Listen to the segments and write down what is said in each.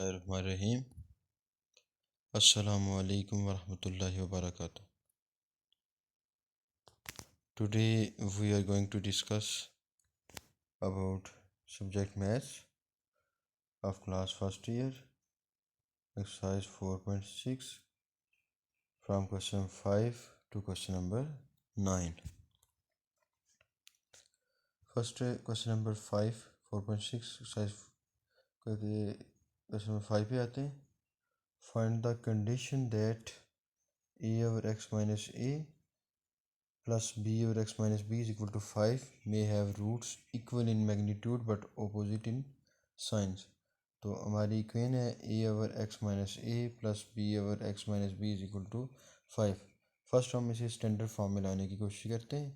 Bismillahirrahmanirrahim. Assalamu alaikum warahmatullahi wabarakatuh. Today we are going to discuss about subject maths of class first year, exercise 4.6 from question 5 to question number 9. First question number 5 4.6 exercise question number 5 पे आते हैं. Find the condition that a over x minus a plus b over x minus b is equal to 5 may have roots equal in magnitude but opposite in signs. तो हमारी equation है a over x minus a plus b over x minus b is equal to 5. First हम इसे standard form में लाने की कोशिश करते हैं.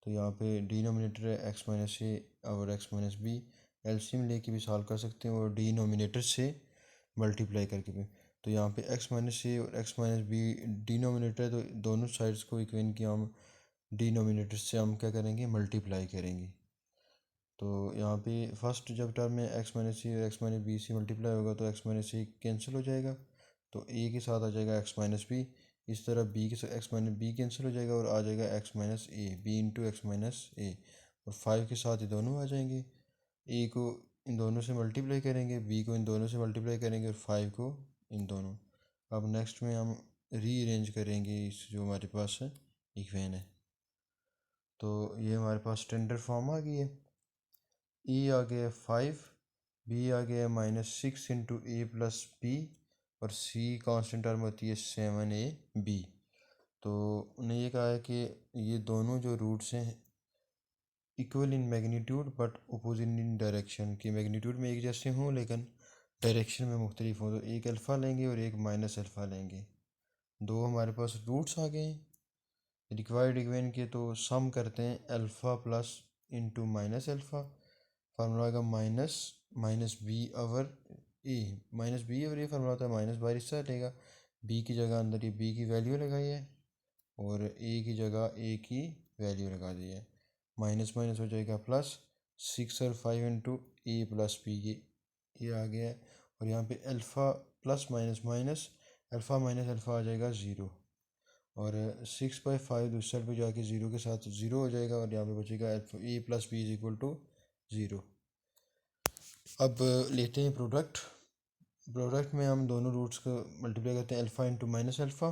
तो यहाँ पे डिनोमिनेटर है x माइनस ए और x माइनस बी. एलसीएम लेके भी सॉल्व कर सकते हैं और डिनोमिनेटर से मल्टीप्लाई करके भी. तो यहाँ पे x माइनस ए और x माइनस बी डिनोमिनेटर है, तो दोनों साइड्स को इक्वेशन की हम डिनोमिनेटर से हम क्या करेंगे, मल्टीप्लाई करेंगे. तो यहाँ पे फर्स्ट जब टर्म में x माइनस सी और x माइनस बी से मल्टीप्लाई होगा तो x माइनस सी कैंसिल हो जाएगा, तो a के साथ आ जाएगा x माइनस बी. इस तरह b के साथ x माइनस बी कैंसिल हो जाएगा और आ जाएगा x माइनस ए, बी इंटू एक्स माइनस ए. और 5 के साथ ये दोनों आ जाएंगे. a को इन दोनों से मल्टीप्लाई करेंगे, b को इन दोनों से मल्टीप्लाई करेंगे और 5 को इन दोनों. अब नेक्स्ट में हम रीअरेंज करेंगे इस जो हमारे पास है इक्वेशन है. तो ये हमारे पास स्टैंडर्ड फॉर्म आ गई है. e आ गया 5, b आ गया -6 इंटू ए प्लस बी और c कांस्टेंट टर्म होती है 7ab. तो उन्हें ये कहा है कि ये दोनों जो रूट्स हैं equal in magnitude but opposite in direction, की मैग्नीट्यूड में एक जैसे हों लेकिन डायरेक्शन में मुख्तलिफ हों. तो एक अल्फ़ा लेंगे और एक माइनस अल्फ़ा लेंगे. दो हमारे पास रूट्स आ गए रिक्वायर्ड इक्वेशन के. तो सम करते हैं alpha plus into minus alpha. Formula आएगा माइनस बी ओवर ए. माइनस बी ओवर ए फार्मूला होता है माइनस बाहर हिस्सा हटेगा, बी की जगह अंदर ये बी की वैल्यू लगाई है और ए की जगह ए की वैल्यू लगा दी है. माइनस माइनस हो जाएगा प्लस. 6 और 5 इंटू ए प्लस बी ये आ गया है. और यहाँ पे alpha plus minus minus alpha minus alpha आ जाएगा 0 और 6/5 दूसरी साइड पे जाके 0 के साथ 0 हो जाएगा और यहाँ पे बचेगा A plus B is equal to 0. अब लेते हैं प्रोडक्ट में हम दोनों रूट्स को मल्टीप्लाई करते हैं अल्फ़ा इंटू माइनस अल्फ़ा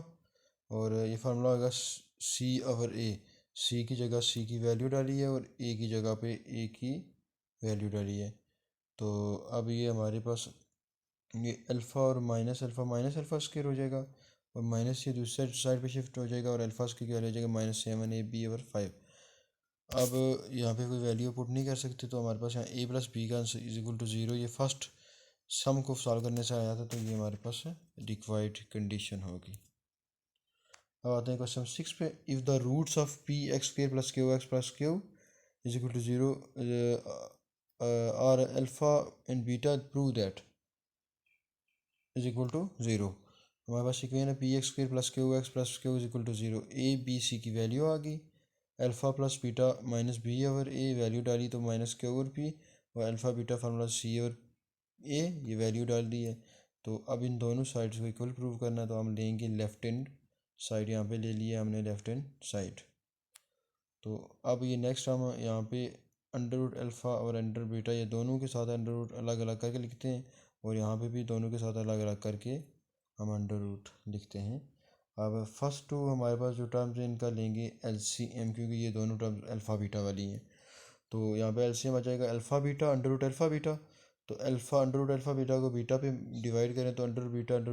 और ये फार्मूला होगा सी ओवर ए. सी की जगह सी की वैल्यू डाली है और ए की जगह पे ए की वैल्यू डाली है. तो अब ये हमारे पास ये अल्फ़ा और माइनस अल्फ़ा स्क्वायर हो जाएगा और माइनस ये दूसरी साइड पे शिफ्ट हो जाएगा और अल्फ़ा स्क्वायर क्या हो जाएगा -7ab/5. अब यहाँ पे कोई वैल्यू पुट नहीं कर सकते तो हमारे पास यहाँ a प्लस बी का आंसर इज इक्वल टू 0. ये फर्स्ट सम को सॉल्व करने से आया था, तो ये हमारे पास रिक्वायर्ड कंडीशन होगी. अब आते हैं क्वेश्चन 6 पे. If the roots of P X square plus Q X plus Q is equal to 0 और alpha and beta prove that is equal to 0. हमारे पास इक्वेशन है P X square plus Q is equal to 0. A B C की value आ गई. Alpha plus beta minus B over A value डाली तो minus Q over P और alpha beta formula C over A ये value डाल दी है. तो अब इन दोनों साइड्स को इक्वल प्रूव करना है तो हम लेंगे लेफ़्ट हैंड साइड. यहाँ पे ले लिया हमने लेफ़्ट हैंड साइड. तो अब ये नेक्स्ट हम यहाँ पे अंडर रूट अल्फ़ा और अंडर बीटा ये दोनों के साथ अंडर रूट अलग अलग करके लिखते हैं और यहाँ पे भी दोनों के साथ अलग अलग करके हम अंडर रूट लिखते हैं. अब फर्स्ट टू हमारे पास जो टर्म्स हैं इनका लेंगे एलसीएम क्योंकि ये दोनों टर्म्स अल्फ़ा बीटा वाली हैं. तो यहाँ पे एलसीएम आ जाएगा alpha beta under root alpha beta. तो alpha under root alpha beta को बीटा पे डिवाइड करें तो अंडर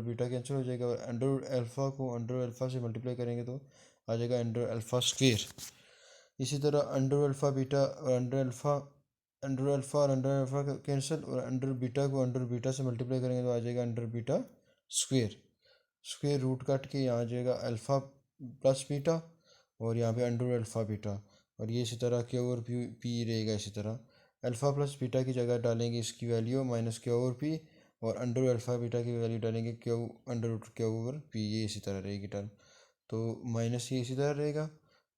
बीटा कैंसिल हो जाएगा और अंडर रूट अल्फ़ा को अंडर अल्फ़ा से मल्टीप्लाई करेंगे तो आ जाएगा अंडर अल्फ़ा स्क्वेयर. इसी तरह अंडर अल्फ़ा बीटा और अंडर अल्फ़ा और अंडर अल्फ़ा कैंसिल और अंडर बीटा को अंडर बीटा से मल्टीप्लाई करेंगे तो आ जाएगा under beta square. Square root काट के यहाँ आ जाएगा अल्फ़ा प्लस बीटा और यहाँ पे अंडर अल्फ़ा बीटा और ये इसी तरह क्यू और पी रहेगा. इसी तरह अल्फ़ा प्लस बीटा की जगह डालेंगे इसकी वैल्यू माइनस क्यू और पी और अंडर अल्फ़ा बीटा की वैल्यू डालेंगे Q under root Q over P. ये इसी तरह रहेगी टर्म. तो माइनस ये इसी तरह रहेगा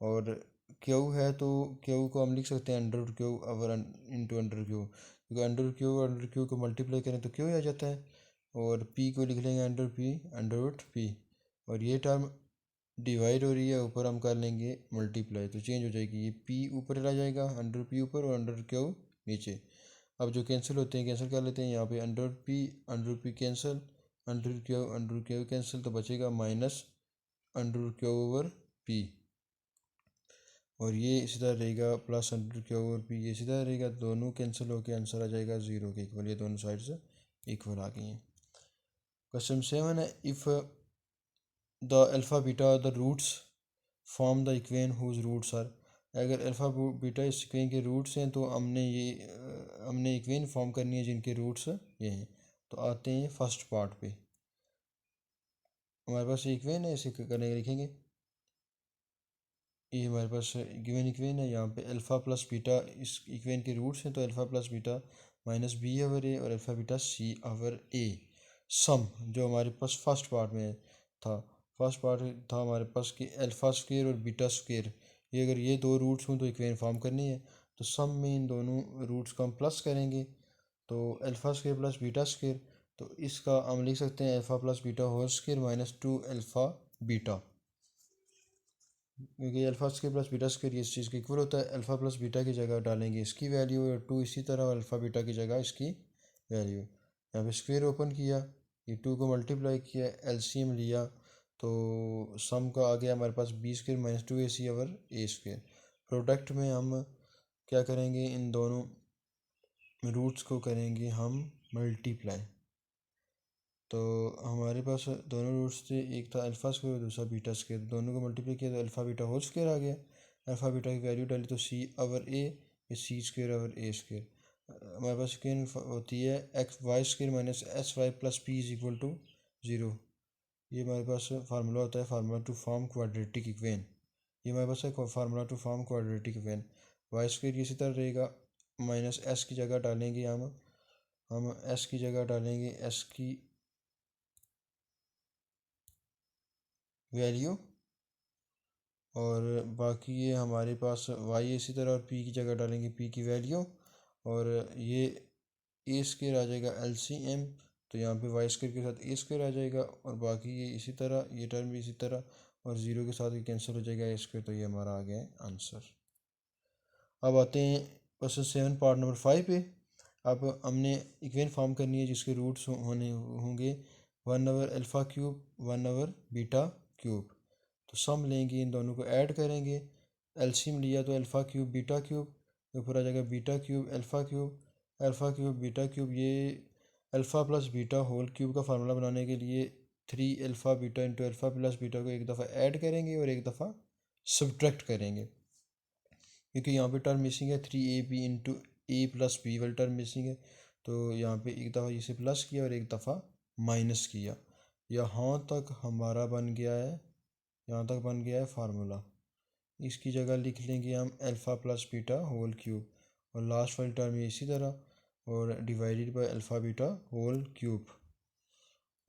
और क्यू है तो क्यू को हम लिख सकते हैं under root Q over into under Q क्योंकि अंडर क्यू को मल्टीप्लाई करें तो क्यू आ जाता है. और पी को लिख लेंगे under P under root P, और ये टर्म डिवाइड हो रही है, ऊपर हम कर लेंगे मल्टीप्लाई, तो चेंज हो जाएगी, ये पी ऊपर चला जाएगा, अंडर पी ऊपर और अंडर क्यू नीचे। अब जो कैंसिल होते हैं कैंसिल कर लेते हैं, यहाँ पे under P cancel, under Q cancel, तो बचेगा minus under Q over P, और ये इसी तरह रहेगा plus under Q over P, ये इसी तरह रहेगा, दोनों कैंसिल होकर आंसर आ जाएगा 0 के इक्वल, ये दोनों साइड से इक्वल आ गई हैं। क्वेश्चन 7 है, if the alpha beta the roots form the equation whose roots are, अगर अल्फ़ा बीटा इस इक्वेन के रूट्स हैं तो हमने इक्वेन फॉर्म करनी है जिनके रूट्स ये हैं। तो आते हैं फर्स्ट पार्ट पे, हमारे पास इक्वेन है, इसे करने लिखेंगे, ये हमारे पास गिवन इक्वेन है, यहाँ पे अल्फ़ा प्लस बीटा इस इक्वेन के रूट्स हैं, तो alpha plus beta minus B over A और alpha beta C over A, sum जो हमारे पास फर्स्ट पार्ट में था, फर्स्ट पार्ट था हमारे पास कि अल्फ़ा स्क्वेयर और बीटा स्क्वेयर, ये अगर ये दो रूट्स हों तो इक्वेन फॉर्म करनी है, तो सम में इन दोनों रूट्स को हम प्लस करेंगे, तो alpha square plus beta square, तो इसका हम लिख सकते हैं alpha plus beta whole square minus 2 alpha beta, क्योंकि alpha square plus beta square इस चीज़ के इक्वल होता है, अल्फ़ा प्लस बीटा की जगह डालेंगे इसकी वैल्यू और 2 इसी तरह अल्फ़ा बीटा की जगह इसकी वैल्यू, यहाँ पे स्क्वेयर ओपन किया, ये 2 को मल्टीप्लाई किया, एलसीएम लिया, तो सम का आ गया हमारे पास B square minus 2ac over A square. Product में हम क्या करेंगे, इन दोनों रूट्स को करेंगे हम मल्टीप्लाई, तो हमारे पास दोनों रूट्स थे, एक था अल्फ़ा स्क्वायर और दूसरा बीटा स्क्वायर, दोनों को मल्टीप्लाई किया तो अल्फ़ा बीटा होल स्क्वायर आ गया, अल्फ़ा बीटा की वैल्यू डाली तो सी ओवर ए, ये C square over A square, हमारे पास इक्वेशन होती है X Y square minus S Y plus P is equal to 0, ये हमारे पास फार्मूला होता है, formula to form quadratic equation, ये हमारे पास है formula to form quadratic equation, Y square इसी तरह रहेगा, माइनस एस की जगह डालेंगे हम एस की जगह डालेंगे एस की वैल्यू, और बाकी ये हमारे पास वाई इसी तरह, और पी की जगह डालेंगे पी की वैल्यू, और ये ए स्क्वायर आ जाएगा एलसीएम, तो यहाँ पे वाई स्क्वायर के साथ ए स्क्वायर आ जाएगा, और बाकी ये इसी तरह, ये टर्म भी इसी तरह, और 0 के साथ ये कैंसिल हो जाएगा ए स्क्वायर, तो ये हमारा आ गया है आंसर। अब आते हैं क्वेश्चन 7 पार्ट नंबर 5 पे। अब हमने इक्वेशन फॉर्म करनी है जिसके रूट्स होने होंगे 1 over alpha cube 1 over beta cube, तो सम लेंगे, इन दोनों को ऐड करेंगे, एलसीएम लिया तो अल्फ़ा क्यूब बीटा क्यूब, ऊपर आ जाएगा beta cube alpha cube beta cube, ये alpha plus beta whole cube का फार्मूला बनाने के लिए 3 alpha beta into alpha plus beta को एक दफ़ा ऐड करेंगे और एक दफ़ा सब्ट्रैक्ट करेंगे, क्योंकि यहाँ पे टर्म मिसिंग है 3ab इंटू ए प्लस बी वाली टर्म मिसिंग है, तो यहाँ पे एक दफ़ा इसे प्लस किया और एक दफ़ा माइनस किया, यहाँ तक हमारा बन गया है, यहाँ तक बन गया है फार्मूला, इसकी जगह लिख लेंगे हम alpha plus beta whole cube, और लास्ट वाली टर्म ये इसी तरह, और divided by alpha beta whole cube.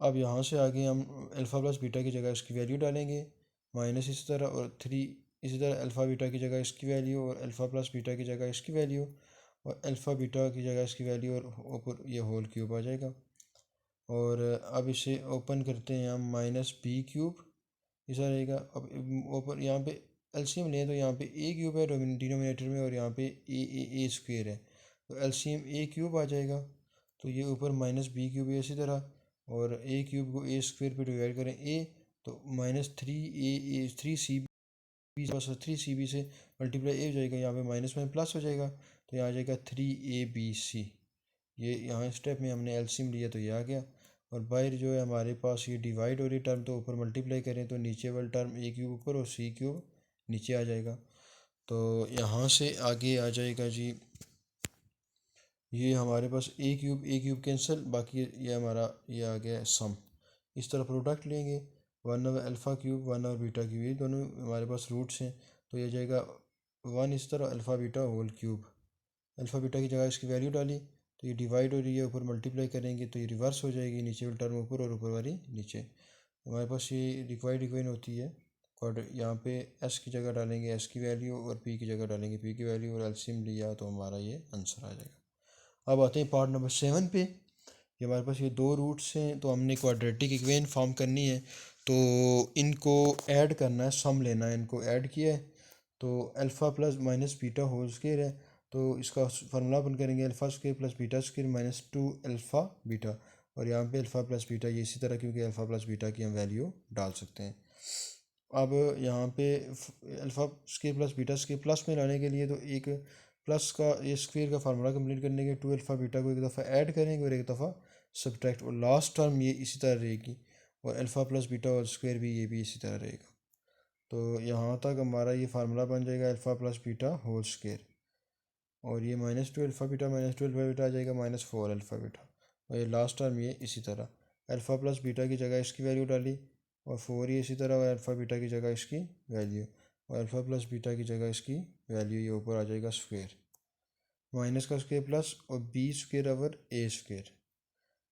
अब यहाँ से आगे हम अल्फ़ा प्लस बीटा की जगह इसकी वैल्यू डालेंगे, माइनस इसी तरह, और 3 इसी तरह अल्फ़ा बीटा की जगह इसकी वैल्यू, और अल्फ़ा प्लस बीटा की जगह इसकी वैल्यू, और अल्फ़ा बीटा की जगह इसकी वैल्यू, और ऊपर ये होल क्यूब आ जाएगा, और अब इसे ओपन करते हैं हम, माइनस बी क्यूब ऐसा रहेगा। अब ऊपर यहाँ पे एलसीएम लें तो यहाँ पे ए क्यूब है डिनोमिनेटर में, और यहाँ पे ए स्क्वेयर है, तो एलसीएम ए क्यूब आ जाएगा, तो ये ऊपर माइनस बी क्यूब है इसी तरह, और ए क्यूब को ए स्क्वेयर पे डिवाइड करें ए, तो माइनस 3 थ्री सी बी बस 3 CB से मल्टीप्लाई ए हो जाएगा, यहाँ पे माइनस में प्लस हो जाएगा, तो यहाँ आ जाएगा 3ABC, ये यहाँ स्टेप में हमने एलसीएम लिया तो ये आ गया, और बाहर जो है हमारे पास ये डिवाइड हो रही टर्म, तो ऊपर मल्टीप्लाई करें तो नीचे वाली टर्म ए क्यूब ऊपर और सी क्यूब नीचे आ जाएगा, तो यहाँ से आगे आ जाएगा जी, ये हमारे पास ए क्यूब कैंसिल, बाकी ये हमारा ये आ गया सम, इस तरह प्रोडक्ट लेंगे 1 over alpha cube 1 over beta cube, ये दोनों हमारे पास रूट्स हैं, तो ये जाएगा 1 इस तरह alpha beta whole cube, alpha beta की जगह इसकी वैल्यू डाली, तो ये डिवाइड हो रही है, ऊपर मल्टीप्लाई करेंगे तो ये रिवर्स हो जाएगी, नीचे वाली टर्म ऊपर और ऊपर वाली नीचे, हमारे पास ये रिक्वायर्ड इक्वेशन होती है यहाँ पे एस की जगह डालेंगे एस की वैल्यू, और पी की जगह डालेंगे पी की वैल्यू, और एलसीएम लिया तो हमारा ये आंसर आ जाएगा। अब आते हैं पार्ट नंबर 7 पे। ये हमारे पास ये दो रूट्स हैं, तो हमने क्वाड्रेटिक इक्वेशन फॉर्म करनी है, तो इनको ऐड करना है, सम लेना है, इनको ऐड किया है, तो alpha plus minus beta whole square है, तो इसका फार्मूला अपन करेंगे alpha square plus beta square minus 2 alpha beta, और यहाँ पे अल्फ़ा प्लस बीटा ये इसी तरह, क्योंकि अल्फ़ा प्लस बीटा की हम वैल्यू डाल सकते हैं। अब यहाँ पे alpha square plus beta square plus में लाने के लिए, तो एक प्लस का ये स्क्वायर का फार्मूला कंप्लीट करने के 2 अल्फ़ा बीटा को एक दफ़ा ऐड करेंगे और एक दफ़ा सब्ट्रैक्ट, और लास्ट टर्म ये इसी तरह रहेगी, और अल्फ़ा प्लस बीटा और स्क्वायर भी ये भी इसी तरह रहेगा। तो यहाँ तक हमारा ये फार्मूला बन जाएगा alpha plus beta whole square, और ये -2 अल्फ़ा बीटा आ जाएगा -4 अल्फ़ा बीटा, और ये लास्ट टर्म ये इसी तरह अल्फ़ा प्लस बीटा की जगह इसकी वैल्यू डाली, और 4 ये इसी तरह, और अल्फ़ा बीटा की जगह इसकी वैल्यू, और अल्फ़ा प्लस बीटा की जगह इसकी वैल्यू, ये ऊपर आ जाएगा स्क्वायर, माइनस का स्क्वायर प्लस, और B square over A square,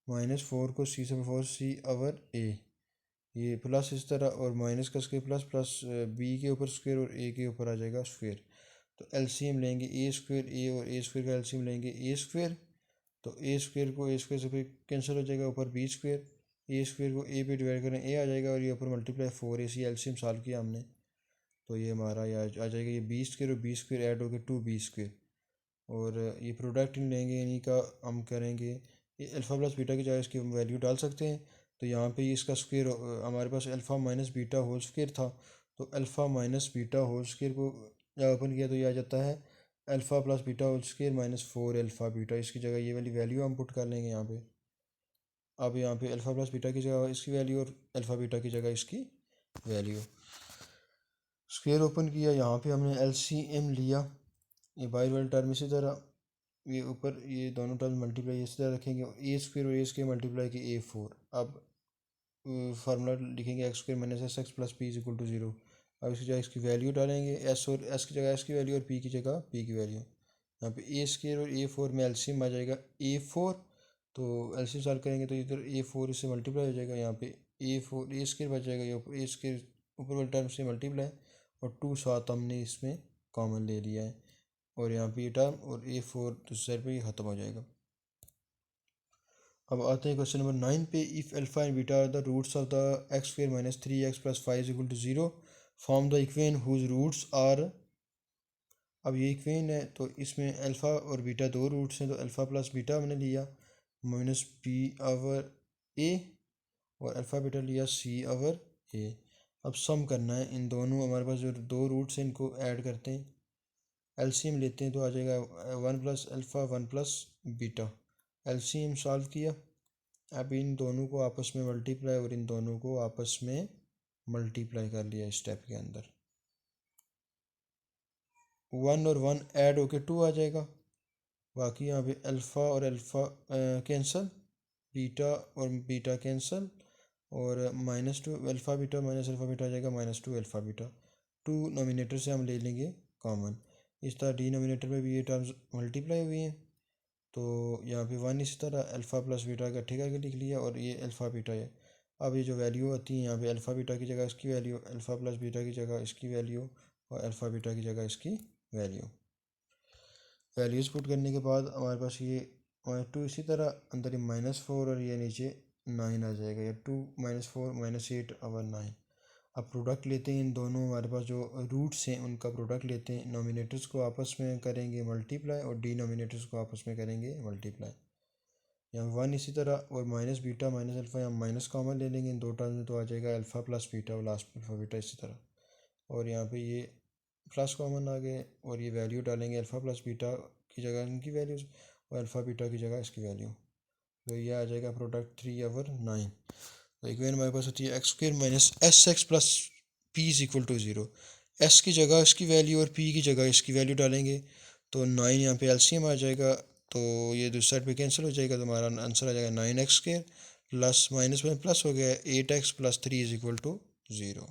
-4 को सी से 4c ओवर ए, ये प्लस इस तरह, और माइनस का स्क्वायर प्लस प्लस बी के ऊपर स्क्वायर और ए के ऊपर आ जाएगा स्क्वायर, तो एलसीएम लेंगे ए स्क्वायर ए, और ए स्क्वायर का एलसीएम लेंगे ए स्क्वायर, तो ए स्क्वायर को ए स्क्वायर से फिर कैंसिल हो जाएगा, ऊपर बी स्क्वायर, ए स्क्वायर को ए पे डिवाइड करें ए आ जाएगा, और ये ऊपर मल्टीप्लाई 4ac एलसीएम सॉल्व किया हमने, तो ये हमारा ये आ जाएगा, ये बी स्क्वायर और बी स्क्वायर ऐड हो गए 2b स्क्वायर, और ये प्रोडक्ट इन लेंगे, इन्हीं का हम करेंगे, ये अल्फ़ा प्लस बीटा की जगह इसकी वैल्यू डाल सकते हैं, तो यहाँ पे इसका स्क्वायर हमारे पास alpha minus beta whole square था, तो alpha minus beta whole square को जब ओपन किया तो ये आ जाता है alpha plus beta whole square -4 alpha beta, इसकी जगह ये वाली वैल्यू हम पुट कर लेंगे यहाँ पे। अब यहाँ पे अल्फ़ा प्लस बीटा की जगह इसकी वैल्यू, और अल्फ़ा बीटा की जगह इसकी वैल्यू, स्क्वायर ओपन किया, यहाँ पे हमने एलसीएम लिया, ये बाहर वाली टर्म इसी तरह, ये ऊपर ये दोनों टर्म मल्टीप्लाई इसी तरह रखेंगे, ए स्क्वायर और ए स्क्वायर मल्टीप्लाई की A4, अब फार्मूला लिखेंगे X square minus S X plus P is equal to 0, अब इसकी जगह इसकी वैल्यू डालेंगे, एस और एस की जगह एस की वैल्यू और पी की जगह पी की वैल्यू, यहाँ पे ए स्क्वायर और A4 में एलसीएम आ जाएगा A4, तो एलसीएम सॉल्व करेंगे तो इधर A4 इससे मल्टीप्लाई हो जाएगा, यहाँ पे A4 ए स्क्वायर बच जाएगा, ये ए स्क्वायर ऊपर वाले टर्म से मल्टीप्लाई, और 2 साथ हमने इसमें कॉमन ले लिया है, और यहाँ पे ये टर्म और A4 दूसरी साइड पे ख़त्म हो जाएगा। अब आते हैं क्वेश्चन नंबर 9 पे, if alpha and beta are the roots of the X square minus 3x plus 5 equal to 0, form the equation whose roots are. अब ये इक्वेशन है, तो इसमें अल्फ़ा और बीटा दो रूट्स हैं, तो अल्फ़ा प्लस बीटा हमने लिया माइनस बी ओवर ए, और अल्फ़ा बीटा लिया सी ओवर ए। अब सम करना है इन दोनों, हमारे पास जो दो रूट्स हैं इनको ऐड करते हैं, एलसीएम लेते हैं, तो आ जाएगा 1 plus alpha 1 plus beta, LCM solve किया, अब इन दोनों को आपस में मल्टीप्लाई और इन दोनों को आपस में मल्टीप्लाई कर लिया इस स्टेप के अंदर, 1 और 1 ऐड होके 2 आ जाएगा, बाकी यहाँ पे अल्फ़ा और अल्फ़ा कैंसल, बीटा और बीटा कैंसल, और -2 alpha beta minus alpha beta आ जाएगा -2 अल्फ़ा बीटा, 2 नोमिनेटर से हम ले लेंगे कॉमन, इस तरह डिनोमिनेटर में भी ये टर्म्स मल्टीप्लाई हुई हैं, तो यहाँ पे 1 इसी तरह अल्फ़ा प्लस बीटा इकट्ठे करके लिख लिया, और ये अल्फ़ा बीटा है। अब ये जो वैल्यू आती है यहाँ पे अल्फ़ा बीटा की जगह इसकी वैल्यू, अल्फ़ा प्लस बीटा की जगह इसकी वैल्यू, और अल्फ़ा बीटा की जगह इसकी वैल्यू, वैल्यूज़ पुट करने के बाद हमारे पास ये 2 इसी तरह अंदर ये -4 और ये नीचे 9 आ जाएगा, या 2 -4 -8 ओवर 9। अब प्रोडक्ट लेते हैं इन दोनों, हमारे पास जो रूट्स हैं उनका प्रोडक्ट लेते हैं, नोमिनेटर्स को आपस में करेंगे मल्टीप्लाई और डिनोमिनेटर्स को आपस में करेंगे मल्टीप्लाई, यहाँ 1 इसी तरह, और माइनस बीटा माइनस अल्फ़ा, यहाँ माइनस कॉमन ले लेंगे इन दो टर्म्स में, तो आ जाएगा अल्फ़ा प्लस बीटा और लास्ट में अल्फ़ा बीटा इसी तरह, और यहाँ पे ये प्लस कॉमन आ गए, और ये वैल्यू डालेंगे अल्फ़ा प्लस बीटा की जगह इनकी वैल्यूज़, और अल्फ़ा बीटा की जगह इसकी वैल्यू, तो ये आ जाएगा प्रोडक्ट 3 ओवर 9। तो इक्वेशन हमारे पास होती है X square minus S X plus P is equal to 0, S की जगह इसकी वैल्यू और पी की जगह इसकी वैल्यू डालेंगे, तो 9 यहाँ पे एलसीएम आ जाएगा, तो ये दूसरी साइड पे कैंसिल हो जाएगा, तो हमारा आंसर आ जाएगा 9x स्क्वायर प्लस -1 प्लस हो गया 8x plus 3 is equal to 0।